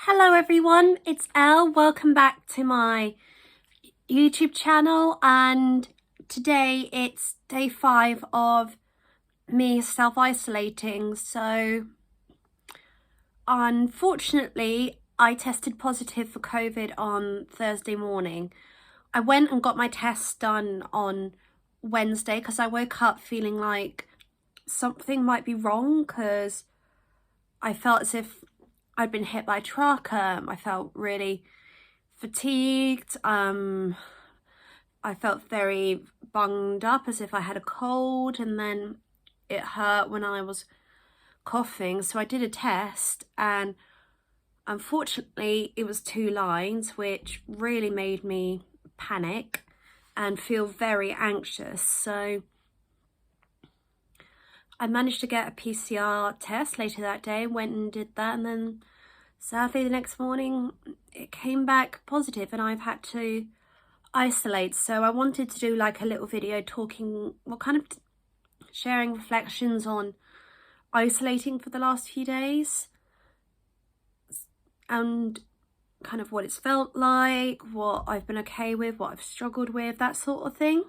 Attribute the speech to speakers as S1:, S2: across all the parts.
S1: Hello everyone, it's Elle. Welcome back to my YouTube channel, and today it's day 5 of me self-isolating. So unfortunately I tested positive for COVID on Thursday morning. I went and got my test done on Wednesday because I woke up feeling like something might be wrong, because I felt as if I'd been hit by a truck. I felt really fatigued. I felt very bunged up, as if I had a cold, and then it hurt when I was coughing. So I did a test, and unfortunately it was 2 lines, which really made me panic and feel very anxious. So I managed to get a PCR test later that day, went and did that, and then sadly the next morning it came back positive and I've had to isolate. So I wanted to do like a little video talking, sharing reflections on isolating for the last few days, and kind of what it's felt like, what I've been okay with, what I've struggled with, that sort of thing.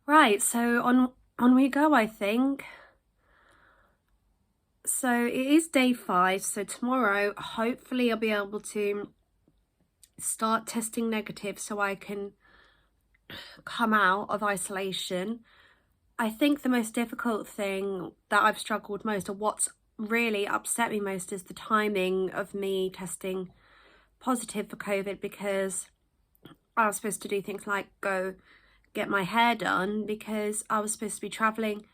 S1: Right, so on we go, I think. So it is day 5, so tomorrow hopefully I'll be able to start testing negative so I can come out of isolation. I think the most difficult thing that I've struggled most, or what's really upset me most, is the timing of me testing positive for COVID, because I was supposed to do things like go get my hair done, because I was supposed to be travelling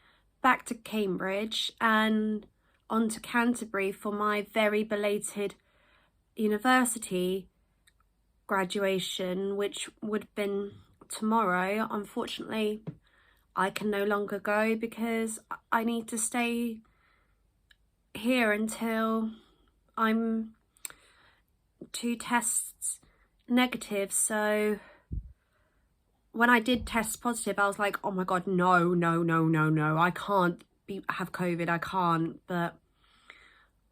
S1: back to Cambridge and on to Canterbury for my very belated university graduation, which would have been tomorrow. Unfortunately, I can no longer go because I need to stay here until I'm 2 tests negative. So when I did test positive, I was like, oh my god, no, I can't have COVID, I can't. But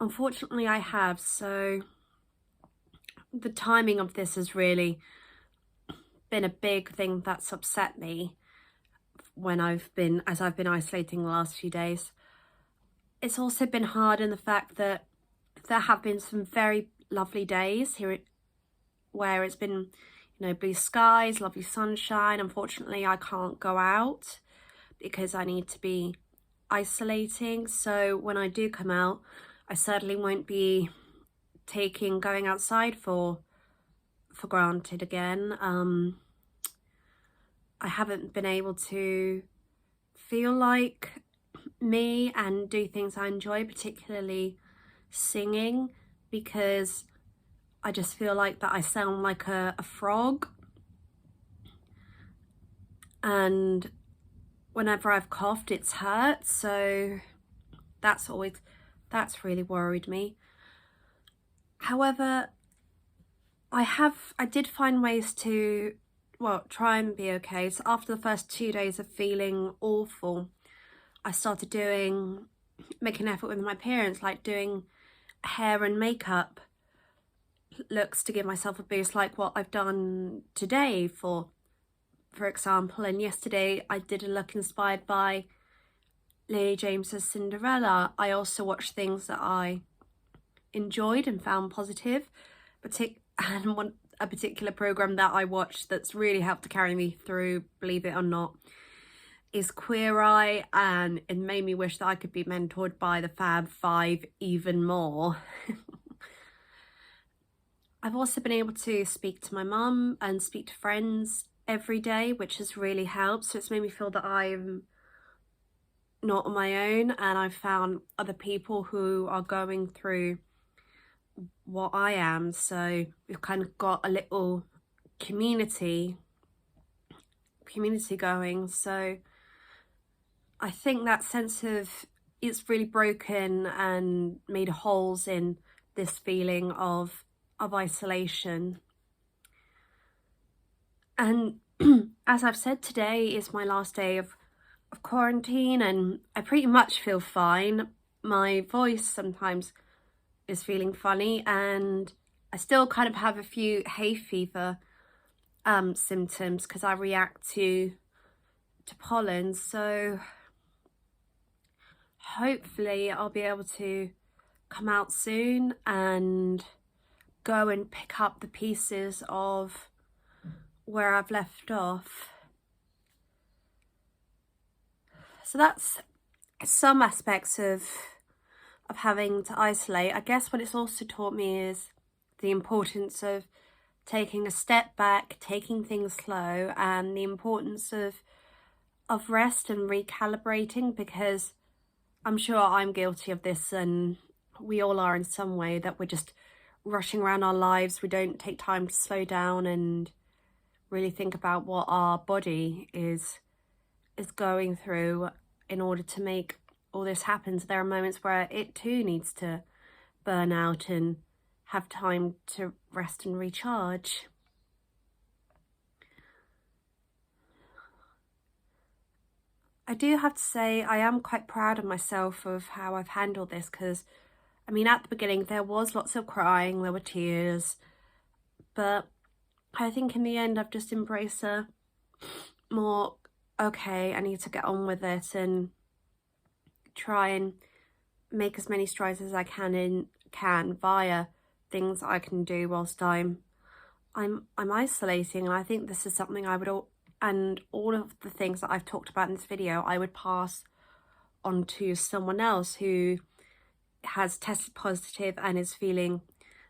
S1: unfortunately I have. So the timing of this has really been a big thing that's upset me as I've been isolating the last few days. It's also been hard in the fact that there have been some very lovely days here where it's been, blue skies, lovely sunshine. Unfortunately, I can't go out because I need to be isolating. So when I do come out, I certainly won't be taking going outside for granted again. I haven't been able to feel like me and do things I enjoy, particularly singing, because I just feel like that I sound like a frog, and whenever I've coughed it's hurt. So that's really worried me. However, I did find ways to try and be okay. So after the first 2 days of feeling awful, I started making an effort with my parents, like doing hair and makeup looks to give myself a boost, like what I've done today for example. And yesterday I did a look inspired by Lily James's Cinderella. I also watched things that I enjoyed and found positive, and a particular program that I watched that's really helped to carry me through, believe it or not, is Queer Eye, and it made me wish that I could be mentored by the Fab Five even more. I've also been able to speak to my mum and speak to friends every day, which has really helped. So it's made me feel that I'm not on my own, and I've found other people who are going through what I am. So we've kind of got a little community going. So I think that sense of it's really broken and made holes in this feeling of isolation. And as I've said, today is my last day of quarantine, and I pretty much feel fine. My voice sometimes is feeling funny, and I still kind of have a few hay fever symptoms because I react to pollen. So hopefully I'll be able to come out soon and go and pick up the pieces of where I've left off. So that's some aspects of having to isolate. I guess what it's also taught me is the importance of taking a step back, taking things slow, and the importance of rest and recalibrating, because I'm sure I'm guilty of this, and we all are in some way, that we're just rushing around our lives. We don't take time to slow down and really think about what our body is going through in order to make all this happen. So there are moments where it too needs to burn out and have time to rest and recharge. I do have to say I am quite proud of myself of how I've handled this, because I mean, at the beginning there was lots of crying, there were tears, but I think in the end I've just embraced a more, okay, I need to get on with it and try and make as many strides as I can via things I can do whilst I'm isolating. And I think this is something I would and all of the things that I've talked about in this video, I would pass on to someone else who has tested positive and is feeling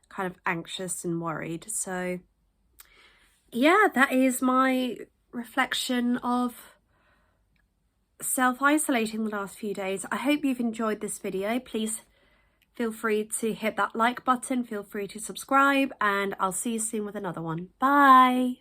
S1: kind of anxious and worried. So yeah, that is my reflection of self-isolating the last few days. I hope you've enjoyed this video. Please feel free to hit that like button, feel free to subscribe, and I'll see you soon with another one. Bye.